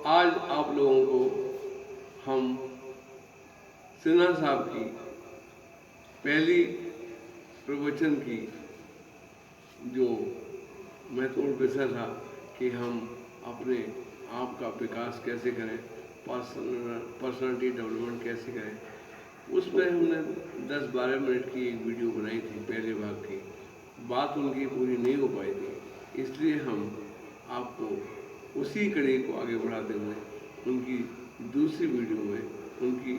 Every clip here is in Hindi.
आज आप लोगों को हम सिन्हा साहब की पहली प्रवचन की जो महत्वपूर्ण विषय था कि हम अपने आप का विकास कैसे करें, पर्सनालिटी डेवलपमेंट कैसे करें, उसमें हमने 10-12 मिनट की एक वीडियो बनाई थी पहले भाग की। बात उनकी पूरी नहीं हो पाई थी, इसलिए हम आपको उसी कड़ी को आगे बढ़ाते हुए उनकी दूसरी वीडियो में उनकी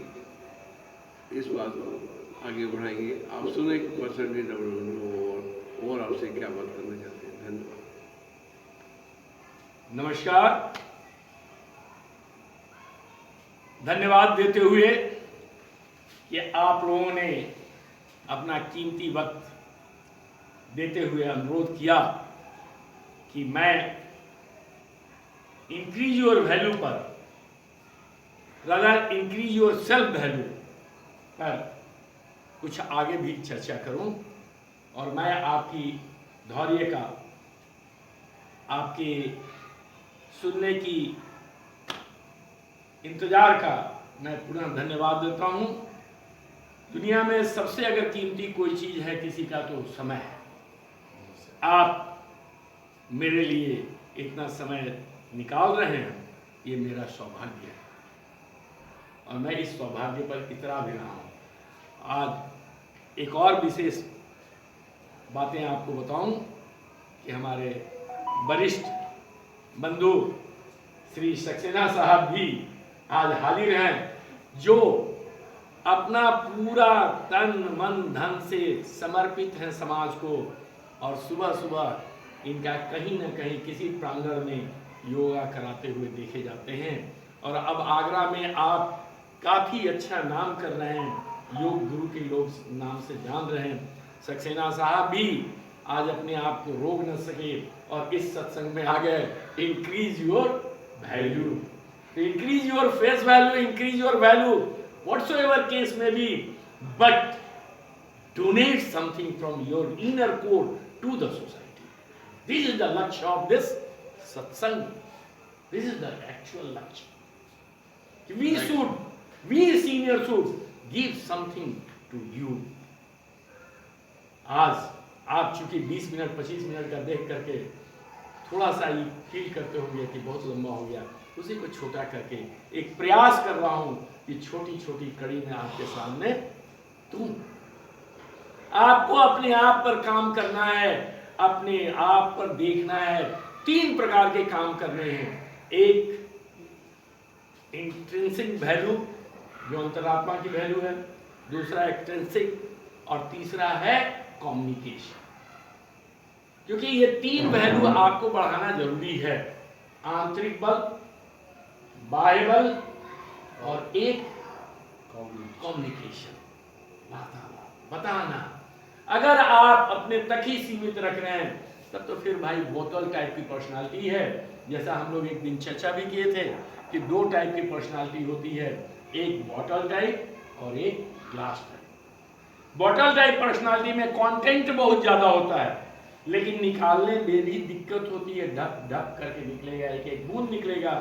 इस बात को आगे बढ़ाएंगे। आप सुने कि पर्सनालिटी डेवलपमेंट और आपसे क्या बात करना चाहते हैं। धन्यवाद। नमस्कार। धन्यवाद देते हुए कि आप लोगों ने अपना कीमती वक्त देते हुए अनुरोध किया कि मैं इंक्रीज योर वैल्यू पर, rather increase your self value पर कुछ आगे भी चर्चा करूं और मैं आपकी धैर्य का, आपके सुनने की इंतजार का मैं पुनः धन्यवाद देता हूं। दुनिया में सबसे अगर कीमती कोई चीज है किसी का तो समय है। आप मेरे लिए इतना समय निकाल रहे हैं, ये मेरा सौभाग्य है और मैं इस सौभाग्य पर इतना भी रहा हूं। आज एक और विशेष बातें आपको बताऊं कि हमारे वरिष्ठ बंधु श्री सक्सेना साहब भी आज हाजिर हैं, जो अपना पूरा तन मन धन से समर्पित हैं समाज को और सुबह सुबह इनका कहीं न कहीं किसी प्रांगण में योगा कराते हुए देखे जाते हैं। और अब आगरा में आप काफ़ी अच्छा नाम कर रहे हैं, योग गुरु के लोग नाम से जान रहे हैं। सक्सेना साहब भी आज अपने आप को रोक न सके और इस सत्संग में आ गए। Increase your value, increase your face value, increase your value whatsoever case may be, but donate something from your inner core to the society. This is the lakshya of this satsang. This is the actual lakshya. We seniors should give something to you. आज आप चूंकि 20 मिनट 25 मिनट का देख करके थोड़ा सा ही फील करते होंगे कि बहुत लंबा हो गया, उसी को छोटा करके एक प्रयास कर रहा हूं कि छोटी छोटी कड़ी में आपके सामने दूं। आपको अपने आप पर काम करना है, अपने आप पर देखना है। 3 प्रकार के काम करने हैं। एक इंट्रिंसिक वैल्यू जो अंतरात्मा की वैल्यू है, दूसरा एक्सट्रिंसिक और तीसरा है कम्युनिकेशन। क्योंकि ये 3 वैल्यू आपको बढ़ाना जरूरी है। आंतरिक बल, बाह्य बल और एक कम्युनिकेशन, बताना। अगर आप अपने तक ही सीमित रख रहे हैं तब तो फिर भाई बोतल टाइप की पर्सनालिटी है। जैसा हम लोग एक दिन चर्चा भी किए थे कि 2 टाइप की पर्सनालिटी होती है, एक बॉटल टाइप और एक glass type. Bottle type personality में कंटेंट बहुत ज्यादा होता है लेकिन निकालने में भी दिक्कत होती है। ढक ढक करके निकलेगा, एक एक बूंद निकलेगा।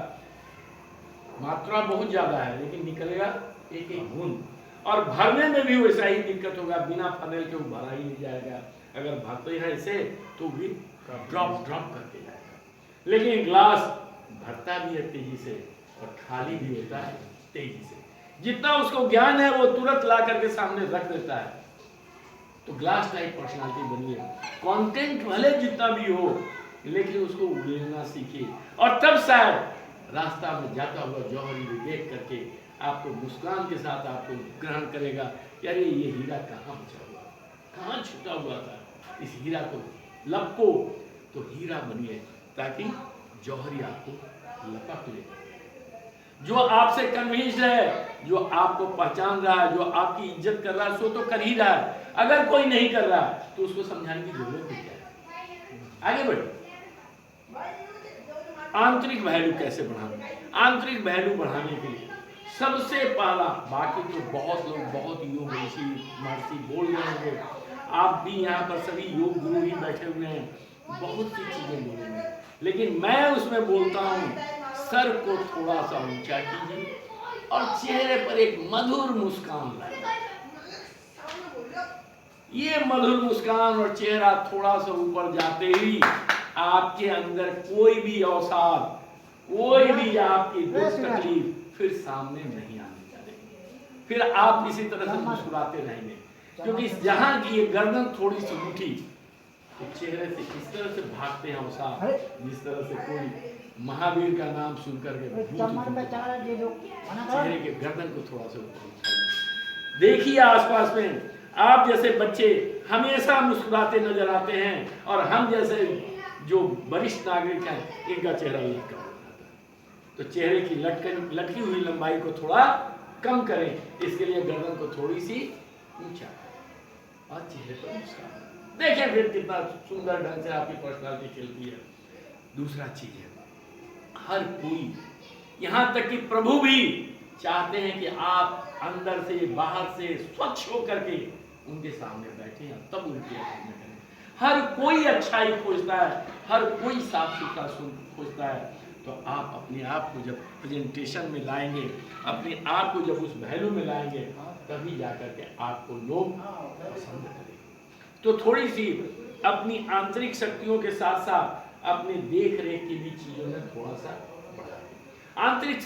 मात्रा बहुत ज्यादा है लेकिन निकलेगा एक एक बूंद। और भरने में भी वैसा ही दिक्कत होगा, बिना फनेल के भरा ही नहीं जाएगा। अगर भरते हैं ऐसे तो भी ड्रॉप करके जाएगा। लेकिन ग्लास भरता भी है तेजी से और खाली भी होता है तेजी से। जितना उसको ज्ञान है वो तुरंत ला करके सामने रख देता है। तो ग्लास टाइप पर्सनालिटी बनिए। कंटेंट भले जितना भी हो लेकिन उसको उड़ेलना सीखिए और तब शायद रास्ता में जाता हुआ जौहरी भी देख करके आपको मुस्कान के साथ आपको ग्रहण करेगा कि अरे ये हीरा कहाँ बचा हुआ, कहाँ छुपा हुआ था, इस हीरा को लपको। तो हीरा बनिए ताकि जौहरी आपको लपक ले। जो आपसे कन्विंस्ड है, जो आपको पहचान रहा है, जो आपकी इज्जत कर रहा है, सो तो कर ही रहा है। अगर कोई नहीं कर रहा तो उसको समझाने की जरूरत नहीं है। आगे बढ़े। आंतरिक वैल्यू कैसे बढ़ाना? आंतरिक वैल्यू बढ़ाने के लिए सबसे पहला, बाकी तो बहुत लोग बहुत योग ऋषि महर्षि बोल रहे होंगे, आप भी यहाँ पर सभी योग गुरु ही बैठे हुए हैं, बहुत सी चीजें बोलेंगे, लेकिन मैं उसमें बोलता हूँ सर को थोड़ा सा ऊंचा कीजिए और चेहरे पर एक मधुर मुस्कान लाइए। ये मधुर मुस्कान और चेहरा थोड़ा सा ऊपर जाते ही आपके अंदर कोई भी अवसाद, कोई भी आपकी दुख तकलीफ फिर सामने नहीं आने चलेगी। फिर आप इसी तरह से मुस्कुराते रहेंगे, क्योंकि जहां की ये गर्दन थोड़ी सी उठी तो चेहरे से इस तरह से भागते हैं अवसाद, जिस तरह से कोई महावीर का नाम सुनकर के चेहरे के गर्दन को थोड़ा सा ऊपर उठाइए। देखिए आसपास में आप जैसे बच्चे हमेशा मुस्कुराते नजर आते हैं, और हम जैसे जो वरिष्ठ नागरिक हैं इनका चेहरा लटका होता है। तो चेहरे की लटकी हुई लंबाई को थोड़ा कम करें, इसके लिए गर्दन को थोड़ी सी ऊंचा और चेहरे पर मुस्कान। देखें फिर कितना सुंदर ढंग से आपकी पर्सनालिटी खिलती है। दूसरा चीज है, हर कोई, यहां तक कि प्रभु भी चाहते हैं कि आप अंदर से बाहर से स्वच्छ होकर के उनके सामने बैठे और तब उनकी आराधना करें। हर कोई अच्छाई खोजता है, हर कोई साफ सुथरा खोजता है। तो आप अपने आप को जब प्रेजेंटेशन में लाएंगे, अपने आप को जब उस वैल्यू में लाएंगे, तभी जाकर के आपको लोग पसंद करेंगे। तो थोड़ी सी अपनी आंतरिक शक्तियों के साथ साथ अपने देख रेख की भी चीजों में थोड़ा सा बढ़ाएं। आंतरिक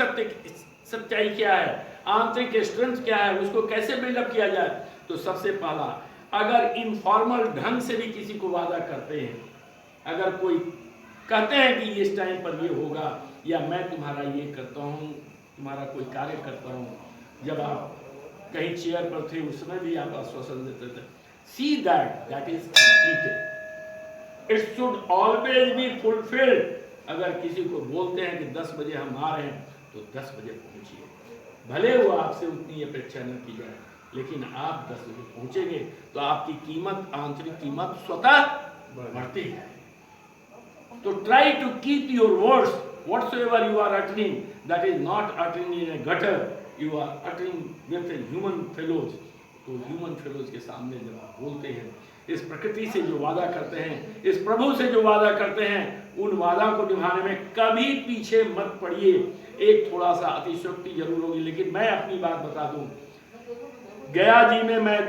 सच्चाई क्या है, आंतरिक स्ट्रेंथ क्या है, उसको कैसे बिल्डअप किया जाए। तो सबसे पहला, अगर इनफॉर्मल ढंग से भी किसी को वादा करते हैं, अगर कोई कहते हैं कि इस टाइम पर ये होगा, या मैं तुम्हारा ये करता हूँ, तुम्हारा कोई कार्य करता हूँ, जब आप कहीं चेयर पर थे उस समय भी आप आश्वासन देते थे, see that is completed, it should always be fulfilled. अगर किसी को बोलते हैं कि 10 बजे हम आ रहे हैं, तो 10 बजे पहुंचिए, भले वो आपसे उतनी अपेक्षा न की जाए, लेकिन आप 10 बजे पहुंचेंगे तो आपकी कीमत, आंतरिक कीमत स्वतः बढ़ती है। तो try to keep your words whatsoever you are uttering, that is not uttering in a gutter, you are uttering with human fellows. तो ह्यूमन फेलोज के सामने जब आप बोलते हैं, इस प्रकृति से जो वादा करते हैं, इस प्रभु से जो वादा करते हैं, उन वादा को निभाने में कभी पीछे मत पड़िए। एक थोड़ा सा अतिशयोक्ति जरूर होगी, लेकिन मैं अपनी बात बता दूं, गया जी में मैं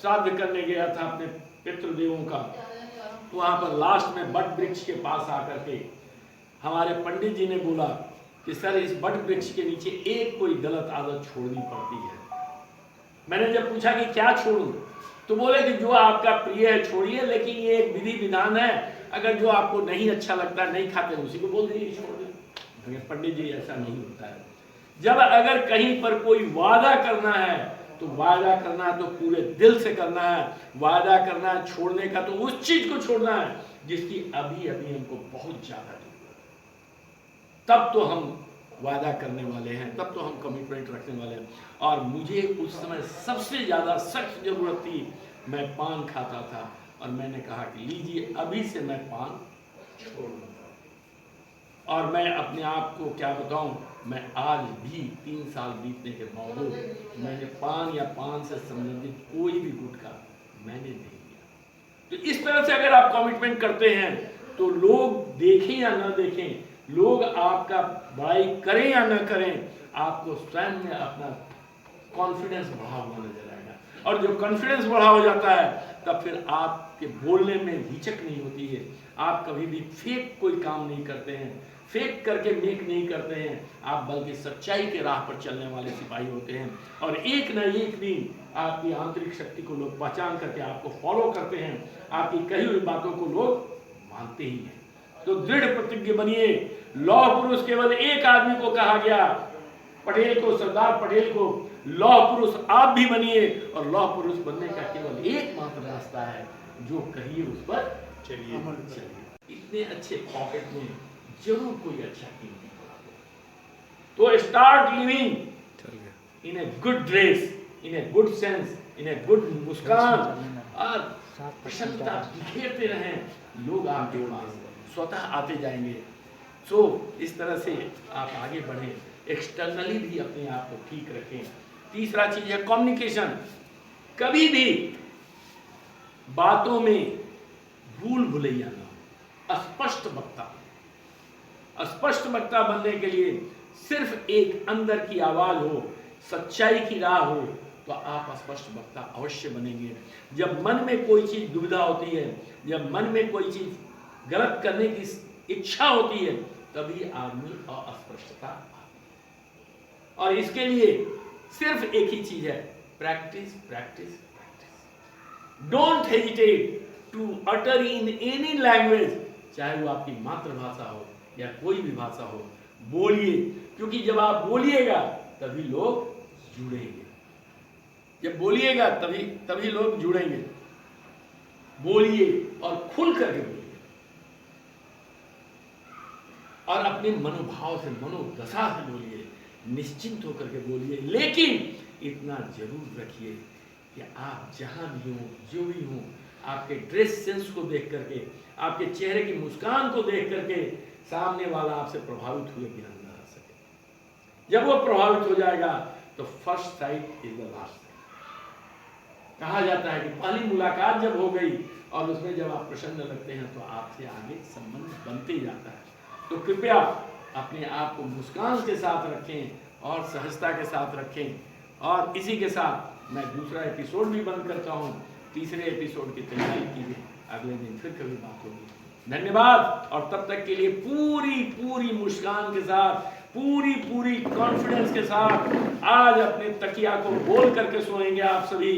श्राद्ध करने गया था अपने पितृदेवों का। वहां पर लास्ट में बट वृक्ष के पास आकर के हमारे पंडित जी ने बोला कि सर, इस बट वृक्ष के नीचे एक कोई गलत आदत छोड़नी पड़ती है। मैंने जब पूछा कि क्या छोड़ूं, तो बोले कि जो आपका प्रिय है छोड़िए, लेकिन ये एक विधि विधान है, अगर जो आपको नहीं अच्छा लगता, नहीं खाते, उसी को बोल दीजिए छोड़ दें। पंडित जी, ऐसा नहीं होता है। जब अगर कहीं पर कोई वादा करना है, तो वादा करना है तो पूरे दिल से करना है। वादा करना है छोड़ने का, तो उस चीज को छोड़ना है जिसकी अभी अभी हमको बहुत ज्यादा जरूरत है। तब तो हम वादा करने वाले हैं, तब तो हम कमिटमेंट रखने वाले हैं। और मुझे उस समय सबसे ज्यादा सख्त जरूरत थी, मैं पान खाता था, और मैंने कहा कि लीजिए, अभी से मैं पान छोड़ दूंगा। और मैं अपने आप को क्या बताऊं, मैं आज भी 3 साल बीतने के बावजूद मैंने पान या पान से संबंधित कोई भी गुटखा मैंने नहीं लिया। तो इस तरह से अगर आप कमिटमेंट करते हैं, तो लोग देखें या ना देखें, लोग आपका बड़ाई करें या ना करें, आपको स्वयं में अपना कॉन्फिडेंस बढ़ा हुआ नजर आएगा। और जो कॉन्फिडेंस बढ़ा हो जाता है, तब फिर आपके बोलने में हिचक नहीं होती है। आप कभी भी फेक कोई काम नहीं करते हैं, फेक करके मेक नहीं करते हैं, आप बल्कि सच्चाई के राह पर चलने वाले सिपाही होते हैं। और एक न एक दिन आपकी आंतरिक शक्ति को लोग पहचान करके आपको फॉलो करते हैं, आपकी कही हुई बातों को लोग मानते ही हैं। तो दृढ़ प्रतिज्ञ बनिए। लौह पुरुष केवल एक आदमी को कहा गया, पटेल को, सरदार पटेल को, लौह पुरुष आप भी बनिए। और लौह पुरुष बनने का केवल एकमात्र रास्ता है, जो कहिए उस पर चलिए। इतने अच्छे पॉकेट में जरूर कोई अच्छा कीमती बना दो। तो start living in a good dress, in a good sense, in a good मुस्कान, और प्रसन्नता बिखेरते रहें, लोग आपके पास स्वतः आते जाएंगे। सो इस तरह से आप आगे बढ़ें, एक्सटर्नली भी अपने आप को ठीक रखें। तीसरा चीज है कम्युनिकेशन। कभी भी बातों में भूल भुलैया ना हो, स्पष्ट वक्ता। स्पष्ट वक्ता बनने के लिए सिर्फ एक अंदर की आवाज हो, सच्चाई की राह हो, तो आप स्पष्ट वक्ता अवश्य बनेंगे। जब मन में कोई चीज दुविधा होती है, जब मन में कोई चीज गलत करने की इच्छा होती है, तभी आदमी अस्पष्टता आती है। और इसके लिए सिर्फ एक ही चीज है, practice practice practice. Don't hesitate to utter in any language, चाहे वो आपकी मातृभाषा हो या कोई भी भाषा हो, बोलिए, क्योंकि जब आप बोलिएगा तभी लोग जुड़ेंगे। जब बोलिएगा तभी लोग जुड़ेंगे। बोलिए और खुल करके बोलिए और अपने मनोभाव से, मनोदशा से बोलिए, निश्चिंत होकर के बोलिए। लेकिन इतना जरूर रखिए कि आप जहां भी हो, जो भी हो, आपके ड्रेस सेंस को देख करके, आपके चेहरे की मुस्कान को देख करके सामने वाला आपसे प्रभावित हुए बिना न रह सके। जब वो प्रभावित हो जाएगा तो first sight is the last site. कहा जाता है कि पहली मुलाकात जब हो गई और उसमें जब आप प्रसन्न लगते हैं तो आपसे आगे संबंध बनते जाता है। तो कृपया अपने आप को मुस्कान के साथ रखें और सहजता के साथ रखें। और इसी के साथ मैं दूसरा एपिसोड भी बंद करता हूं। तीसरे एपिसोड की तैयारी कीजिए, अगले दिन फिर कभी बात होगी। धन्यवाद। और तब तक के लिए पूरी मुस्कान के साथ, पूरी कॉन्फिडेंस के साथ आज अपने तकिया को बोल करके सोएंगे आप सभी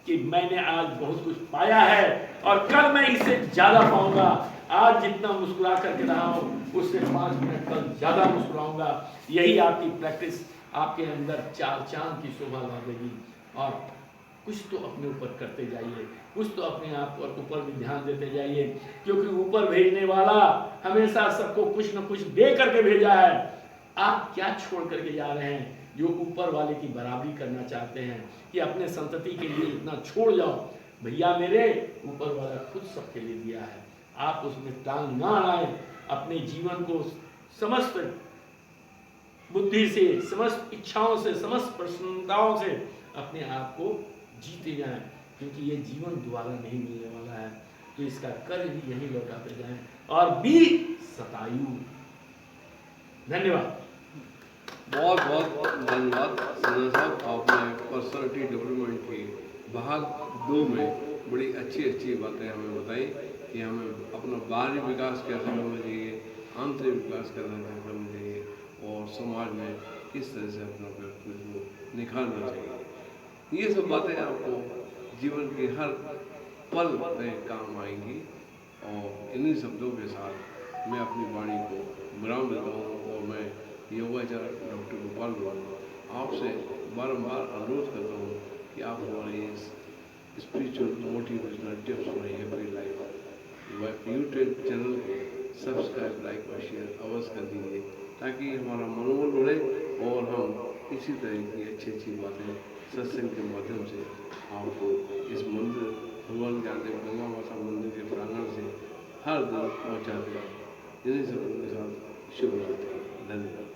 कि मैंने आज बहुत कुछ पाया है और कल मैं इससे ज्यादा पाऊंगा। आज जितना मुस्कुरा करके रहा हूं उससे 5 मिनट कल ज्यादा मुस्कुराऊंगा। यही आपकी प्रैक्टिस आपके अंदर चार चांद की शोभा ला देगी। और कुछ तो अपने ऊपर करते जाइए, कुछ तो अपने आप पर ऊपर भी ध्यान देते जाइए, क्योंकि ऊपर भेजने वाला हमेशा सबको कुछ न कुछ दे करके भेजा है। आप क्या छोड़ करके जा रहे हैं जो ऊपर वाले की बराबरी करना चाहते हैं कि अपने संतति के लिए इतना छोड़ जाओ? भैया मेरे, ऊपर वाला खुद सबके लिए दिया है, आप उसमें टांग ना अड़ाएं। अपने जीवन को समस्त बुद्धि से, समस्त इच्छाओं से, समस्त प्रसन्नताओं से अपने आप को जीते जाएं, क्योंकि ये जीवन दोबारा नहीं मिलने वाला है। तो इसका कर भी यही लौटाते जाएं और बी सतायु। धन्यवाद। बहुत धन्यवाद सिन्हा साहब। आपने पर्सनालिटी डेवलपमेंट की भाग 2 में बड़ी अच्छी बातें हमें बताई कि हमें अपना बाहरी विकास कैसे करना चाहिए, आंतरिक विकास कैसे करना चाहिए और समाज में किस तरह से अपना व्यक्तित्व को निखारना चाहिए। ये सब बातें आपको जीवन के हर पल में काम आएंगी। और इन्हीं शब्दों के साथ मैं अपनी वाणी को विराम देता हूँ और मैं योगाचार्य डॉक्टर गोपाल वर्मा आपसे बारंबार अनुरोध करता हूँ कि आप हमारे इस spiritual motivational tips for every life YouTube channel को सब्सक्राइब, लाइक और शेयर अवश्य कर दीजिए, ताकि हमारा मनोबल बढ़े और हम इसी तरह की अच्छी बातें सत्संग के माध्यम से आपको इस मंदिर, भगवान ज्ञानदेव गंगा माता मंदिर के प्रांगण से हर दिन पहुँचाते हैं। इन्हीं सब के साथ शुभ रात्रि। धन्यवाद।